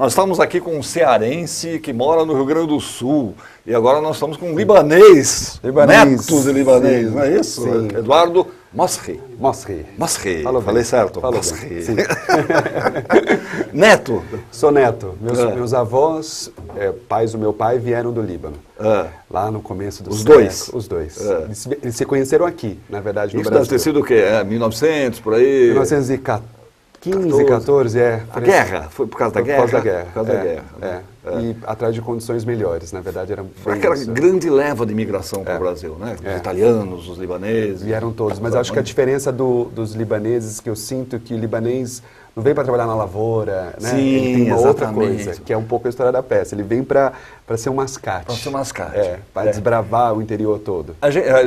Nós estamos aqui com um cearense que mora no Rio Grande do Sul. E agora nós estamos com um libanês. Neto de libanês, sim, não é isso? Sim. Eduardo Mosri. Mosri. Falei certo? Falou Mosri. sim. Neto? Sou neto. Meus avós, pais do meu pai, vieram do Líbano. Lá no começo do século. Os dois. Eles se conheceram aqui, na verdade, no Isso Brasil. deve ter sido o quê? 1900, por aí? 1915, 14, A guerra? Foi por causa da guerra? Por causa da guerra. Por causa da guerra. E atrás de condições melhores, na verdade era Foi aquela grande leva de imigração para o Brasil, né? Os italianos, os libaneses. Vieram todos, mas acho que a diferença dos libaneses, que eu sinto que o libanês não vem para trabalhar na lavoura, né? Sim, ele tem uma outra exatamente. coisa, que é um pouco a história da peça. Ele vem para ser um mascate. Para ser um mascate. Para desbravar o interior todo.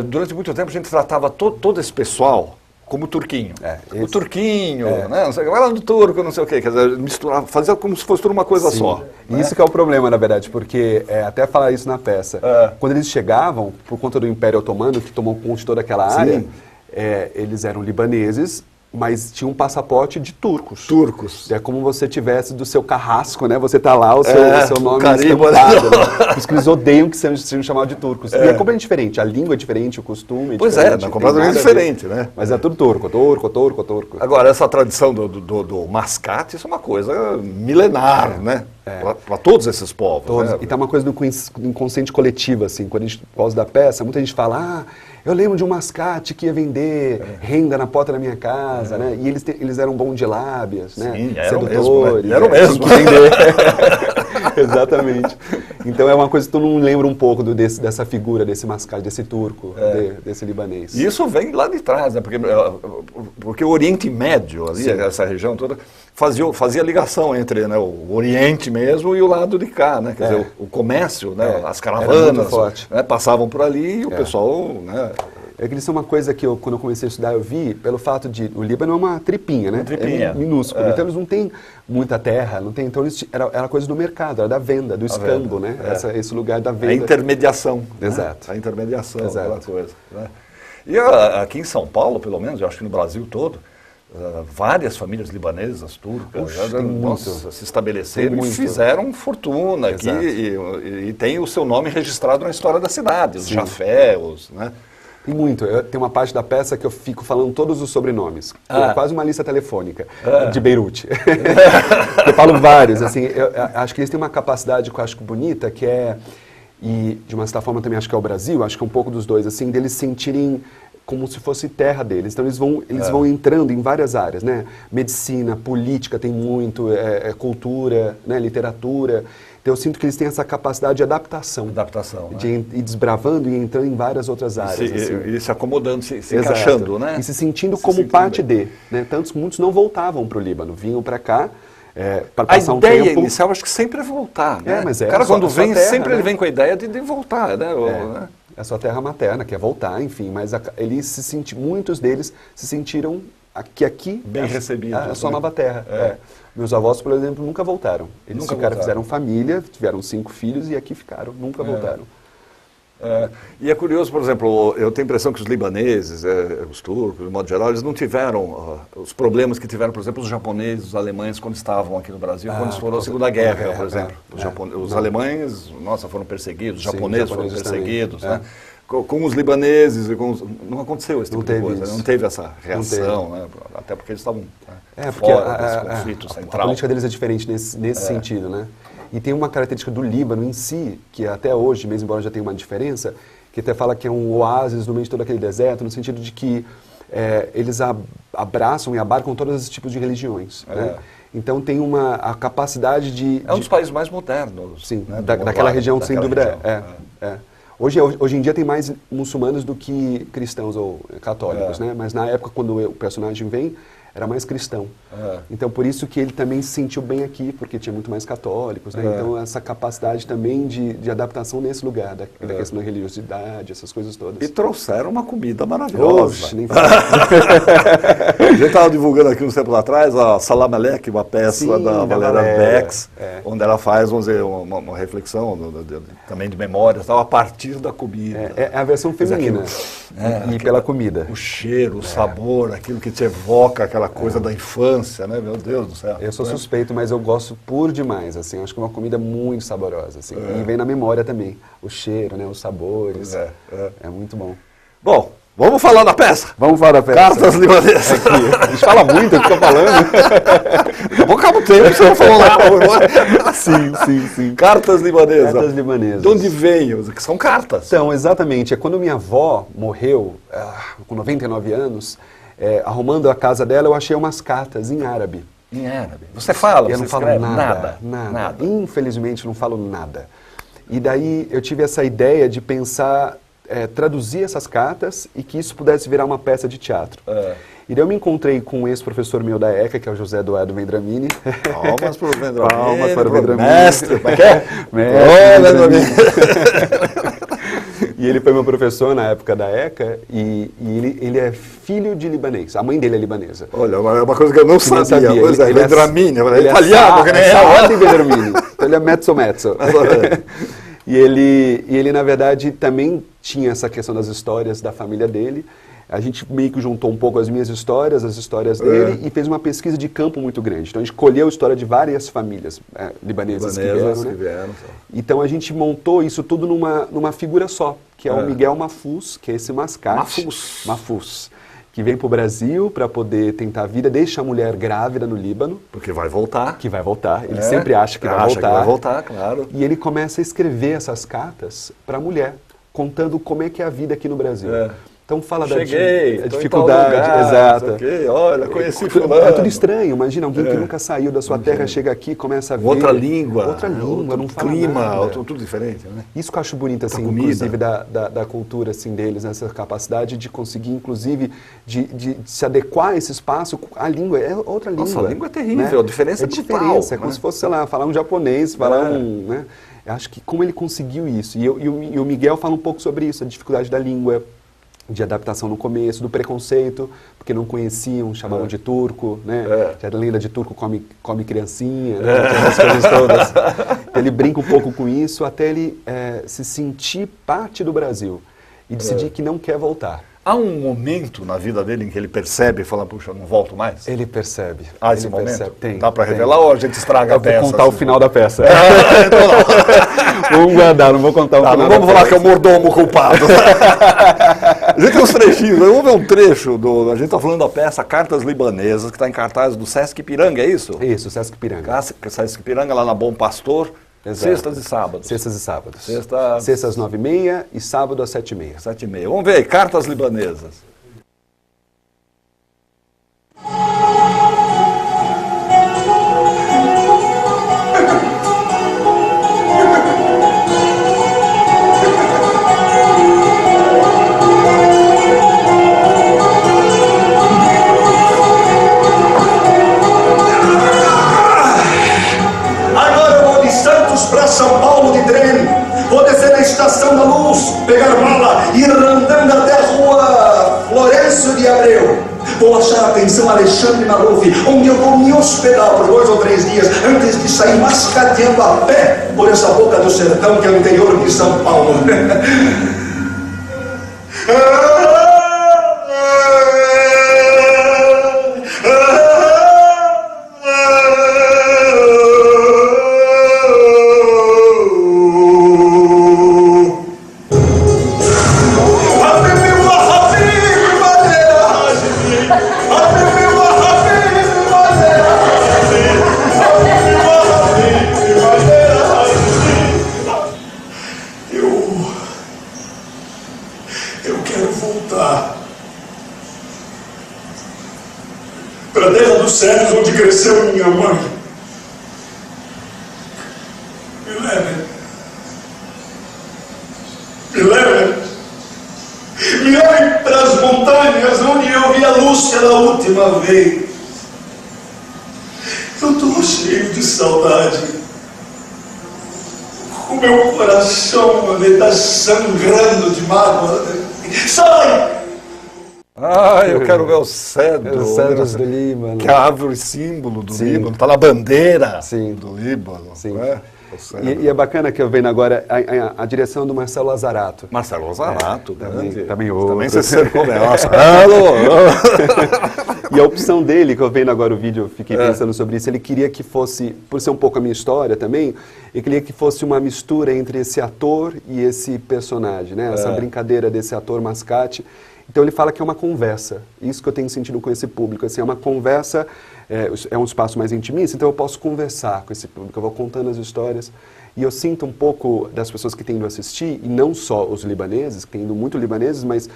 Durante muito tempo a gente tratava todo esse pessoal como turquinho. O turquinho, né? Não sei, vai lá do turco, não sei o quê. Quer dizer, misturava, fazia como se fosse tudo uma coisa só. E isso que é o problema, na verdade, porque até falar isso na peça. Quando eles chegavam, por conta do Império Otomano, que tomou conta de toda aquela área, eles eram libaneses, mas tinha um passaporte de turcos. É como você tivesse do seu carrasco, né? Você tá lá, o seu nome estampado, né? Por isso que eles odeiam que sejam chamados de turcos. E é completamente diferente, a língua é diferente, o costume é diferente. Completamente diferente, né? Mas é tudo turco. Agora, essa tradição do mascate, isso é uma coisa milenar, né? Para todos esses povos. Né? E tá uma coisa do inconsciente coletivo, assim, quando a gente, por causa da peça, muita gente fala, eu lembro de um mascate que ia vender renda na porta da minha casa, né? E eles eram bons de lábias, né? Sim, sedutores. Eram mesmo. Exatamente. Então é uma coisa que todo mundo lembra um pouco dessa figura, desse mascate, desse turco, desse libanês. E isso vem lá de trás, né? Porque o Oriente Médio, ali, essa região toda, fazia ligação entre, né, o Oriente mesmo e o lado de cá, né? Quer dizer, o comércio, né, as caravanas, né, passavam por ali e o pessoal, né? É que isso é uma coisa que quando eu comecei a estudar, eu vi pelo fato de o Líbano é uma tripinha, né? É minúsculo. Então eles não têm muita terra, não tem. Então era coisa do mercado, era da venda, do escambo, né? Esse lugar da venda. A intermediação. Exato. Né? A intermediação, aquela coisa. Né? E aqui em São Paulo, pelo menos, eu acho que no Brasil todo, várias famílias libanesas, turcas, se estabeleceram e fizeram fortuna aqui e tem o seu nome registrado na história da cidade, os Jafé, né? Tem muito. Tem uma parte da peça que eu fico falando todos os sobrenomes. É quase uma lista telefônica de Beirute. Eu falo vários. Assim, eu acho que eles têm uma capacidade que eu acho bonita, que é, e de uma certa forma também acho que é o Brasil, acho que é um pouco dos dois, assim, deles sentirem como se fosse terra deles. Então eles vão entrando em várias áreas, né? Medicina, política tem muito, cultura, né? Literatura. Então eu sinto que eles têm essa capacidade de adaptação. De ir desbravando e entrando em várias outras áreas. E se acomodando, se encaixando, né? E se sentindo como parte de. Né? Muitos não voltavam para o Líbano, vinham para cá para passar um tempo. A ideia inicial acho que sempre é voltar, né? O cara quando vem, sempre ele vem com a ideia de voltar, né? É a sua terra materna, que é voltar, enfim. Mas muitos deles se sentiram aqui bem recebidos, a sua nova terra. Meus avós, por exemplo, nunca voltaram. Eles fizeram família, tiveram 5 filhos e aqui ficaram, nunca voltaram. E é curioso, por exemplo, eu tenho a impressão que os libaneses, os turcos, de modo geral, eles não tiveram os problemas que tiveram, por exemplo, os japoneses, os alemães, quando estavam aqui no Brasil, quando eles foram à Segunda Guerra, por exemplo. Os alemães, foram perseguidos, os japoneses foram perseguidos, né? Com os libaneses, não aconteceu esse tipo de coisa, não teve essa reação, né? Até porque eles estavam fora desse conflito central. A política deles é diferente nesse sentido, né? E tem uma característica do Líbano em si, que até hoje, mesmo embora já tenha uma diferença, que até fala que é um oásis no meio de todo aquele deserto, no sentido de que eles abraçam e abarcam todos os tipos de religiões, né? Então tem a capacidade de... É um dos países mais modernos. Sim, né, daquela região, sem dúvida. Hoje em dia tem mais muçulmanos do que cristãos ou católicos, né? Mas na época, quando o personagem vem, era mais cristão. Então, por isso que ele também se sentiu bem aqui, porque tinha muito mais católicos, né? Então, essa capacidade também de adaptação nesse lugar, da questão da religiosidade, essas coisas todas. E trouxeram uma comida maravilhosa. Nem fala. A gente estava divulgando aqui uns tempos atrás a Salam Alek, uma peça da Valéria Bex, onde ela faz, vamos dizer, uma reflexão também de memória, a partir da comida. É a versão feminina, e pela comida. O cheiro, o sabor, aquilo que te evoca aquela aquela coisa da infância, né? Meu Deus do céu. Eu sou suspeito, mas eu gosto por demais, assim. Acho que é uma comida muito saborosa, assim. E vem na memória também. O cheiro, né? Os sabores. É muito bom. Bom, vamos falar da peça. Vamos falar da peça. Cartas libanesas. A gente fala muito, fica falando. Acabou o tempo, você não falou nada. Sim. Cartas libanesas. Cartas libanesas. De onde vem? Que são cartas. Então, exatamente. É quando minha avó morreu, com 99 anos, arrumando a casa dela, eu achei umas cartas em árabe. Em árabe? Você fala? Eu você não falo nada. Infelizmente, não falo nada. E daí eu tive essa ideia de pensar, traduzir essas cartas e que isso pudesse virar uma peça de teatro. E daí eu me encontrei com um ex-professor meu da ECA, que é o José Eduardo Vendramini. Palmas para o Vendramini. Palmas para o Vendramini. Mestre, como é que é? Vendramini. E ele foi meu professor na época da ECA e ele é filho de libanês. A mãe dele é libanesa. Olha, é uma coisa que eu não sabia. Pois é, Vendramini, ele é italiano, que nem eu. Vendramini. Então ele é mezzo. E ele, na verdade, também tinha essa questão das histórias da família dele. A gente meio que juntou um pouco as minhas histórias, as histórias dele, e fez uma pesquisa de campo muito grande. Então a gente colheu a história de várias famílias libanesas que vieram. Então a gente montou isso tudo numa figura só, que é o Miguel Mahfouz, que é esse mascate. Mahfouz. Que vem para o Brasil para poder tentar a vida, deixa a mulher grávida no Líbano. Porque vai voltar. Que vai voltar. Ele sempre acha que vai voltar. Que vai voltar, claro. E ele começa a escrever essas cartas para a mulher, contando como é que é a vida aqui no Brasil. Então fala da dificuldade, exato. Olha, conheci fulano. É tudo estranho, imagina alguém que nunca saiu da sua terra, chega aqui e começa a ver. Outra língua, não fala clima, nada. Tudo diferente, né? Isso que eu acho bonito, assim, inclusive, da cultura assim, deles, essa capacidade de conseguir, inclusive, de se adequar a esse espaço. A língua é outra língua. Nossa, a língua é terrível, a diferença é brutal. É como se fosse, sei lá, falar um japonês, falar um... Né? Eu acho que como ele conseguiu isso. E o Miguel fala um pouco sobre isso, a dificuldade da língua, de adaptação no começo, do preconceito, porque não conheciam, chamavam de turco, né? Já a lenda de turco come criancinha, né? Essas coisas todas. Ele brinca um pouco com isso até ele se sentir parte do Brasil e decidir que não quer voltar. Há um momento na vida dele em que ele percebe e fala, puxa, não volto mais? Ele percebe. Esse momento? Percebe. Tem. Dá para revelar ou a gente estraga a peça? Eu vou contar assim? O final da peça. Então não. Vamos guardar, não vou contar o final Não vamos falar que é o mordomo culpado. A gente tem uns trechinhos, vamos ver um trecho, a gente está falando da peça Cartas Libanesas, que está em cartaz do Sesc Ipiranga, é isso? Isso, Sesc Ipiranga. Sesc Ipiranga, lá na Bom Pastor. Exato. Sextas e sábados. Sextas e sábados. Sextas às 9h30 e sábado às 7h30. 7h30. Vamos ver aí, Cartas Libanesas. São Paulo de trem, vou descer na Estação da Luz, pegar mala e ir andando até a rua Florencio de Abreu. Vou achar a pensão Alexandre Maluf, onde eu vou me hospedar por 2 ou 3 dias antes de sair mascateando a pé por essa boca do sertão que é o interior de São Paulo. Eu quero voltar para a terra dos céus onde cresceu minha mãe. Me leve. Me leve. Me leve para as montanhas onde eu vi a Lúcia da última vez. Eu estou cheio de saudade. O meu coração está sangrando de mágoa. Sai! Eu quero ver o cedro. Os cedros do Líbano. Que é a árvore símbolo do Líbano. Está na bandeira do Líbano. Sim. E é bacana que eu vendo agora a direção do Marcelo Lazarato. Marcelo Lazarato, também outro. Também você cercou bem. Marcelo! E a opção dele, que eu vendo agora o vídeo, eu fiquei pensando sobre isso, ele queria que fosse, por ser um pouco a minha história também, ele queria que fosse uma mistura entre esse ator e esse personagem, né? Essa brincadeira desse ator mascate. Então ele fala que é uma conversa, isso que eu tenho sentido com esse público, assim, é uma conversa, é um espaço mais intimista, então eu posso conversar com esse público, eu vou contando as histórias, e eu sinto um pouco das pessoas que têm ido assistir, e não só os libaneses, que têm ido muito libaneses, mas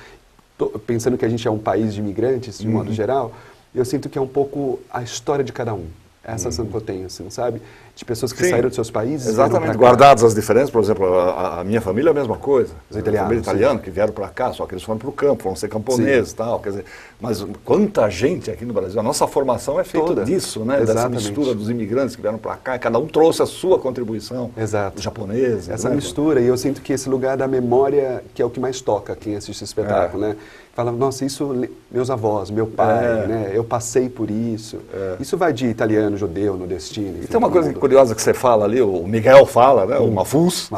pensando que a gente é um país de imigrantes, de modo geral, eu sinto que é um pouco a história de cada um. Essa sensação que eu tenho, assim, sabe? De pessoas que saíram dos seus países. Exatamente, guardadas as diferenças, por exemplo, a minha família é a mesma coisa. Os italianos. A família italiana que vieram para cá, só que eles foram para o campo, foram ser camponeses e tal. Quer dizer, mas quanta gente aqui no Brasil, a nossa formação é feita disso, né? Dessa mistura dos imigrantes que vieram para cá, e cada um trouxe a sua contribuição. Exato. Os japoneses. Essa mistura, e eu sinto que esse lugar da memória, que é o que mais toca quem assiste o espetáculo, né? Fala, nossa, isso, meus avós, meu pai, né? Eu passei por isso. Isso vai de italiano, judeu, nordestino. E tem uma coisa curiosa que você fala ali, o Miguel fala, né? O Mafuz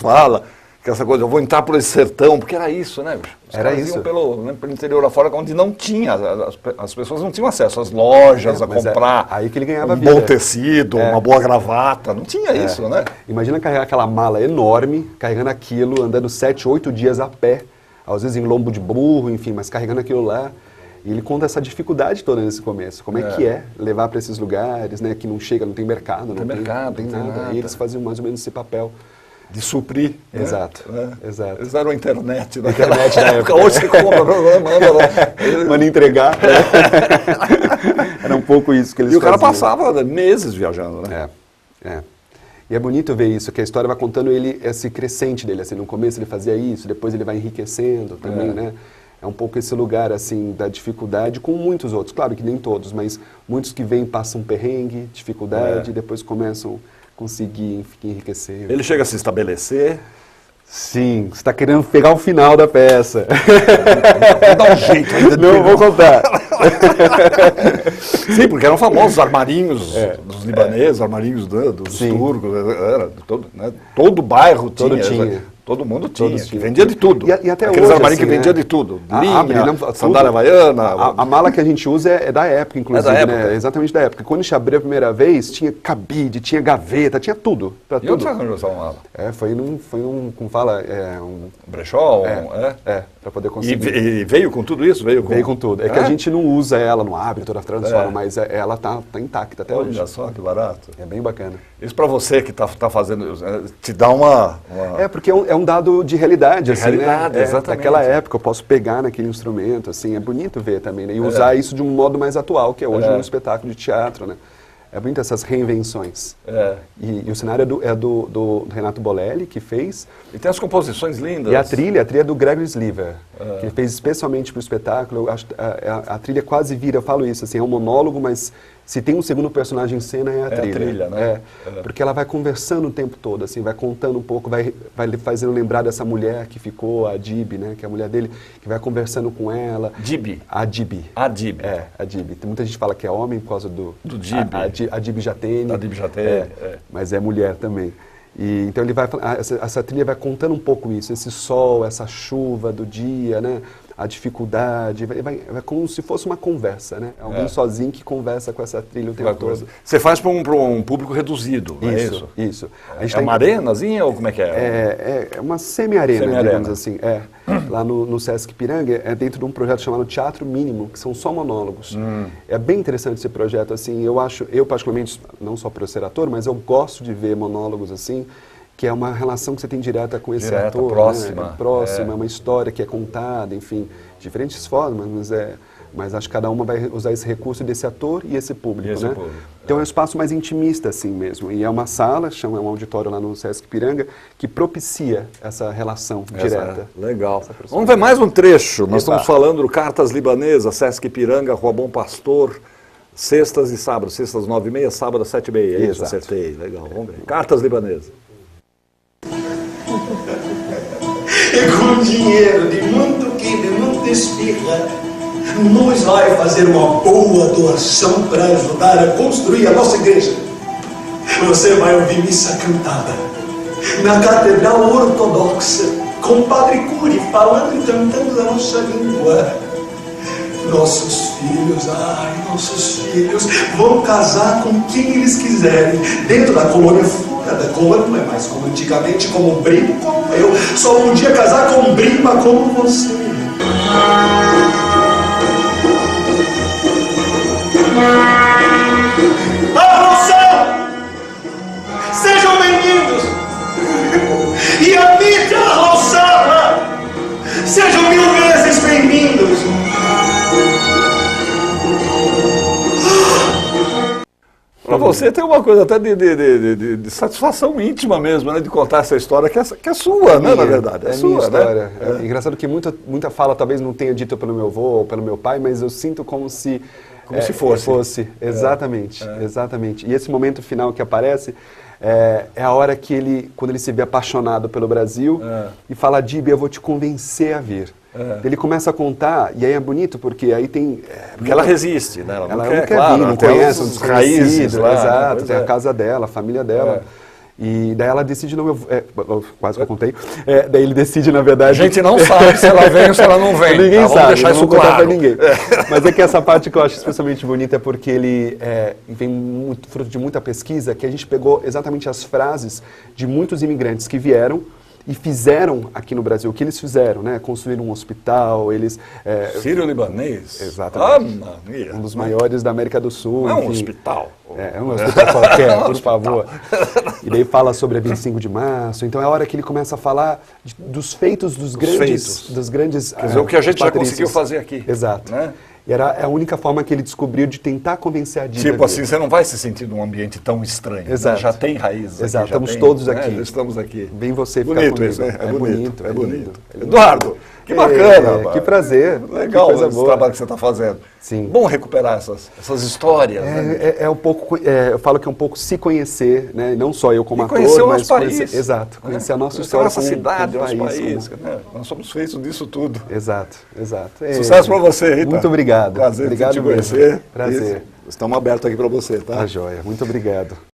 fala, que essa coisa, eu vou entrar por esse sertão, porque era isso, né? Os era caras isso. Iam pelo interior afora, onde não tinha, as pessoas não tinham acesso às lojas, a comprar aí que ele ganhava um bom tecido, uma boa gravata, não tinha isso, né? Imagina carregar aquela mala enorme, carregando aquilo, andando 7, 8 dias a pé, às vezes em lombo de burro, enfim, mas carregando aquilo lá. E ele conta essa dificuldade toda nesse começo. Como é que é levar para esses lugares, né? Que não chega, não tem mercado, não tem nada. E eles faziam mais ou menos esse papel. De suprir. Exato, né? Exato. Eles eram a internet da época. Hoje você compra, manda entregar. Era um pouco isso que eles faziam. E o cara passava meses viajando, né? E é bonito ver isso, que a história vai contando ele, esse crescente dele, assim, no começo ele fazia isso, depois ele vai enriquecendo também, né? É um pouco esse lugar, assim, da dificuldade, com muitos outros, claro que nem todos, mas muitos que vêm, passam perrengue, dificuldade, e depois começam a conseguir, enfim, enriquecer. Ele chega a se estabelecer. Sim, você está querendo pegar o final da peça. Vou dar um jeito ainda. Não vou contar. Sim, porque eram famosos armarinhos dos libaneses, armarinhos dos turcos, era todo bairro tinha. Todo mundo tinha, que vendia de tudo. E até aqueles hoje, armarinhos assim, que vendia de tudo. Linha, tudo. sandália havaiana. A mala que a gente usa é da época, inclusive, né? Exatamente da época. Quando a gente abriu a primeira vez, tinha cabide, tinha gaveta, tinha tudo. E onde você arranjou essa mala? Foi como fala, um brechó? Para poder conseguir. E veio com tudo isso? Veio com tudo. É que a gente não usa ela, não abre, toda transforma, mas ela tá intacta até hoje. Olha só, que barato. É bem bacana. Isso para você que tá fazendo, te dá uma... porque é um dado de realidade, assim, realidade, né? Exatamente. Daquela época, eu posso pegar naquele instrumento, assim, é bonito ver também, né? E usar isso de um modo mais atual, que é hoje um espetáculo de teatro, né? É bonito essas reinvenções. E o cenário é do Renato Bolelli, que fez. E tem as composições lindas. E a trilha é do Gregory Sliver, que ele fez especialmente para o espetáculo. Eu acho, a trilha quase vira, eu falo isso, assim, é um monólogo, mas se tem um segundo personagem em cena é a trilha. A trilha, né? Porque ela vai conversando o tempo todo, assim, vai contando um pouco, vai fazendo lembrar dessa mulher que ficou, a Dibi, né, que é a mulher dele, que vai conversando com ela. Dibi? A Dibi. A Dibi. A Dibi. Tem muita gente que fala que é homem por causa do Dibi. A Dibi Jatene. A Dibi Jatene. Mas é mulher também. E, então ele vai, essa trilha vai contando um pouco isso, esse sol, essa chuva do dia, né? A dificuldade, vai como se fosse uma conversa, né? Alguém sozinho que conversa com essa trilha o tempo todo. Você faz para um público reduzido, não é isso? Isso. É uma arenazinha ou como é que é? É uma semi-arena, digamos assim. Lá no Sesc Ipiranga, é dentro de um projeto chamado Teatro Mínimo, que são só monólogos. É bem interessante esse projeto, assim, eu particularmente, não só por ser ator, mas eu gosto de ver monólogos assim, que é uma relação que você tem direta com esse ator. Próxima. Né? Próxima, uma história que é contada, enfim, diferentes formas, mas acho que cada uma vai usar esse recurso desse ator e esse público, né? Então é um espaço mais intimista, assim mesmo. E é uma sala, chama um auditório lá no Sesc Ipiranga, que propicia essa relação direta. Legal. Vamos ver mais um trecho. Nós estamos falando do Cartas Libanesa, Sesc Ipiranga, Rua Bom Pastor, sextas e sábados, sextas 9h30, sábado 7h30. É isso, acertei. Legal, vamos ver. Cartas Libanesa. E com dinheiro de muito quibe, muita espirra, nós vai fazer uma boa doação para ajudar a construir a nossa igreja. Você vai ouvir missa cantada na Catedral Ortodoxa, com o Padre Cury falando e cantando a nossa língua. nossos filhos vão casar com quem eles quiserem, dentro da colônia fora da colônia, não é mais como antigamente, como um primo como eu, só podia casar com prima como você. Arroção! Sejam bem-vindos! E habite a Roçala! Sejam 1000 vezes bem-vindos! Para você tem uma coisa até de satisfação íntima mesmo, né? De contar essa história que é sua, né? Na verdade, é sua, minha história. Né? É engraçado que muita fala talvez não tenha dito pelo meu avô ou pelo meu pai, mas eu sinto como se fosse. Exatamente, exatamente. E esse momento final que aparece é a hora que quando ele se vê apaixonado pelo Brasil e fala, Dib, eu vou te convencer a vir. Ele começa a contar, e aí é bonito, porque aí tem... Porque ela resiste, né? Ela não quer vir, não conhece, os raízes lá. Exato, tem a casa dela, a família dela. E daí ela decide, quase que eu contei, daí ele decide, na verdade... A gente não sabe se ela vem ou se ela não vem. Ninguém sabe, vamos deixar isso claro. Pra ninguém. Mas é que essa parte que eu acho especialmente bonita é porque ele vem muito, fruto de muita pesquisa, que a gente pegou exatamente as frases de muitos imigrantes que vieram e fizeram aqui no Brasil. O que eles fizeram, né? Construíram um hospital, eles... Sírio-libanês? Exatamente. Um dos maiores da América do Sul. Não é um enfim. hospital. É um hospital qualquer, por favor. E daí fala sobre a 25 de março. Então é a hora que ele começa a falar dos feitos dos grandes... Quer dizer, o que a gente já conseguiu fazer aqui. Exato. Né? E era a única forma que ele descobriu de tentar convencer a Dib. Tipo assim, você não vai se sentir num ambiente tão estranho. Exato. Né? Já tem raízes. Exato, aqui, estamos todos aqui. Né? Estamos aqui. Vem você ficar bonito comigo. Isso, né? É bonito. É bonito. Lindo. Eduardo, que bacana. Que prazer. Legal que coisa esse boa. trabalho que você está fazendo. Sim. Bom recuperar essas histórias. Né? Um pouco, eu falo que é um pouco se conhecer, né? Não só eu como ator, conhecer o mas nosso país. Exato, conhecer a nossa história. A nossa cidade, o nosso país. Como... Né? Nós somos feitos disso tudo. Exato. Sucesso para você, Rita. Muito obrigado. Prazer obrigado te conhecer. Prazer. Estamos abertos aqui para você, tá? Tá joia. Muito obrigado.